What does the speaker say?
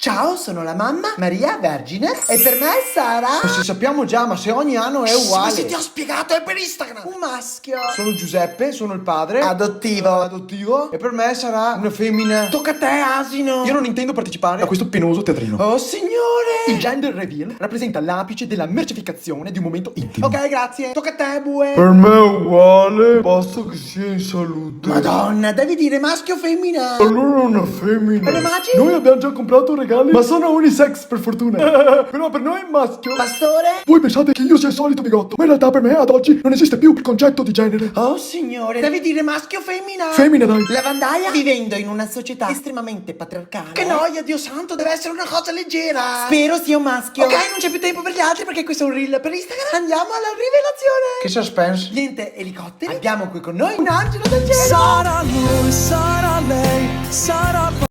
Ciao, sono la mamma, Maria Vergine, e per me Sara. Se sappiamo già, ma se ogni anno è uguale. Ma se ti ho spiegato, è per Instagram. Un maschio. Sono Giuseppe, sono il padre. Adottivo. E per me sarà una femmina. Tocca a te, asino. Io non intendo partecipare a questo penoso teatrino. Oh, signore. Il gender reveal rappresenta l'apice della mercificazione di un momento intimo. Ok, grazie. Tocca a te, bue. Per me è uguale, basta che sia in salute. Madonna, devi dire maschio o femmina. Allora una femmina. E le magi? Noi abbiamo già comprato regali, ma sono unisex per fortuna. Però per noi è maschio. Pastore. Voi pensate che io sia il solito bigotto, ma in realtà per me ad oggi non esiste più il concetto di genere. Oh, signore, devi dire maschio o femmina. Femmina, dai. Lavandaia. Vivendo in una società estremamente patriarcale. Che noia, Dio santo, deve essere una cosa leggera. Spero sia un maschio. Ok, non c'è più tempo per gli altri perché questo è un reel per Instagram. Andiamo alla rivelazione. Che suspense. Niente, elicotteri. Abbiamo qui con noi un angelo del cielo. Sarà lui, sarà lei, sarà